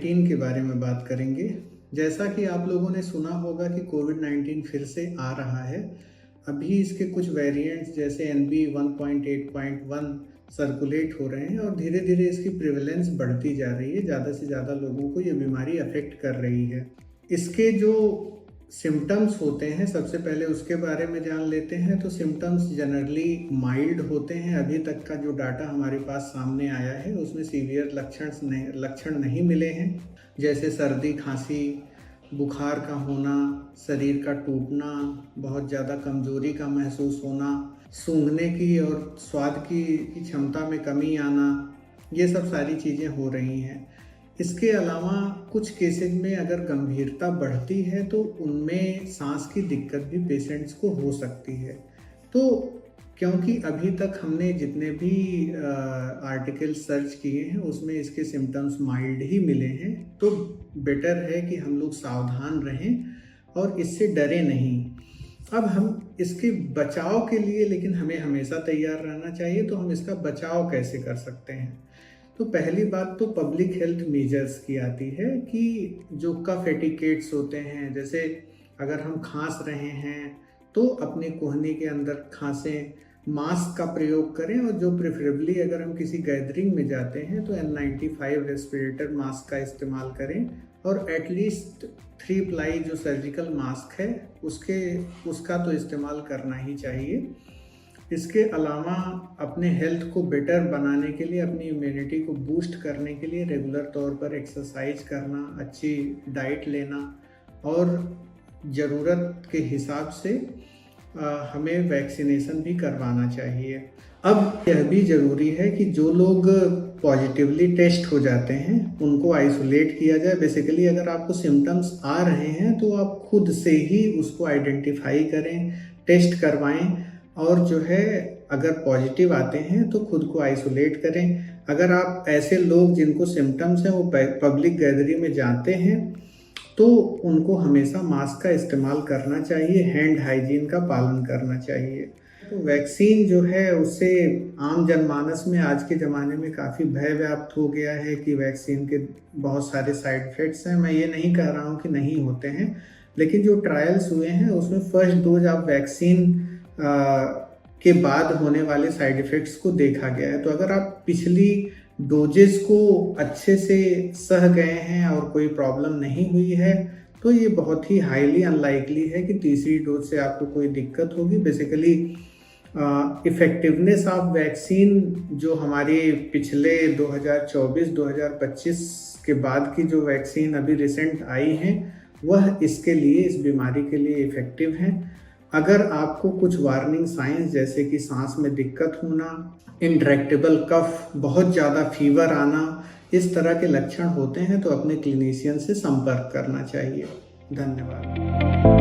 कोविड-19 के बारे में बात करेंगे। जैसा कि आप लोगों ने सुना होगा कि कोविड-19 फिर से आ रहा है। अभी इसके कुछ वेरिएंट्स जैसे NB 1.8.1 सर्कुलेट हो रहे हैं और धीरे-धीरे इसकी प्रिवेलेंस बढ़ती जा रही है। ज़्यादा से ज़्यादा लोगों को ये बीमारी अफेक्ट कर रही है। इसके जो सिम्पटम्स होते हैं, सबसे पहले उसके बारे में जान लेते हैं। तो सिम्पटम्स जनरली माइल्ड होते हैं। अभी तक का जो डाटा हमारे पास सामने आया है उसमें सीवियर लक्षण नहीं मिले हैं, जैसे सर्दी, खांसी, बुखार का होना, शरीर का टूटना, बहुत ज़्यादा कमज़ोरी का महसूस होना, सूंघने की और स्वाद की क्षमता में कमी आना, ये सब सारी चीज़ें हो रही हैं। इसके अलावा कुछ केसेस में अगर गंभीरता बढ़ती है तो उनमें सांस की दिक्कत भी पेशेंट्स को हो सकती है। तो क्योंकि अभी तक हमने जितने भी आर्टिकल सर्च किए हैं उसमें इसके सिम्टम्स माइल्ड ही मिले हैं, तो बेटर है कि हम लोग सावधान रहें और इससे डरे नहीं। अब हम इसके बचाव के लिए लेकिन हमें हमेशा तैयार रहना चाहिए। तो हम इसका बचाव कैसे कर सकते हैं? तो पहली बात तो पब्लिक हेल्थ मेजर्स की आती है कि जो कफ एटिकेट्स होते हैं, जैसे अगर हम खांस रहे हैं तो अपने कोहनी के अंदर खांसें, मास्क का प्रयोग करें और जो प्रेफरेबली अगर हम किसी गैदरिंग में जाते हैं तो N95 रेस्पिरेटर मास्क का इस्तेमाल करें और एटलीस्ट 3 प्लाई जो सर्जिकल मास्क है उसका तो इस्तेमाल करना ही चाहिए। इसके अलावा अपने हेल्थ को बेटर बनाने के लिए, अपनी इम्यूनिटी को बूस्ट करने के लिए रेगुलर तौर पर एक्सरसाइज करना, अच्छी डाइट लेना और ज़रूरत के हिसाब से हमें वैक्सीनेशन भी करवाना चाहिए। अब यह भी ज़रूरी है कि जो लोग पॉजिटिवली टेस्ट हो जाते हैं उनको आइसोलेट किया जाए। बेसिकली अगर आपको सिम्टम्स आ रहे हैं तो आप खुद से ही उसको आइडेंटिफाई करें, टेस्ट करवाएं और जो है अगर पॉजिटिव आते हैं तो खुद को आइसोलेट करें। अगर आप ऐसे लोग जिनको सिम्टम्स हैं वो पब्लिक गैदरिंग में जाते हैं तो उनको हमेशा मास्क का इस्तेमाल करना चाहिए, हैंड हाइजीन का पालन करना चाहिए। तो वैक्सीन जो है उससे आम जनमानस में आज के ज़माने में काफ़ी भय व्याप्त हो गया है कि वैक्सीन के बहुत सारे साइड इफ़ेक्ट्स हैं। मैं ये नहीं कह रहा हूँ कि नहीं होते हैं, लेकिन जो ट्रायल्स हुए हैं उसमें फर्स्ट डोज आप वैक्सीन के बाद होने वाले साइड इफ़ेक्ट्स को देखा गया है। तो अगर आप पिछली डोजेस को अच्छे से सह गए हैं और कोई प्रॉब्लम नहीं हुई है तो ये बहुत ही हाईली अनलाइकली है कि तीसरी डोज से आपको कोई दिक्कत होगी। बेसिकली इफ़ेक्टिवनेस ऑफ वैक्सीन जो हमारी पिछले 2024-2025 के बाद की जो वैक्सीन अभी रिसेंट आई हैं वह इसके लिए, इस बीमारी के लिए इफ़ेक्टिव हैं। अगर आपको कुछ वार्निंग साइंस जैसे कि सांस में दिक्कत होना, इंट्रैक्टेबल कफ, बहुत ज़्यादा फीवर आना, इस तरह के लक्षण होते हैं तो अपने क्लिनिशियन से संपर्क करना चाहिए। धन्यवाद।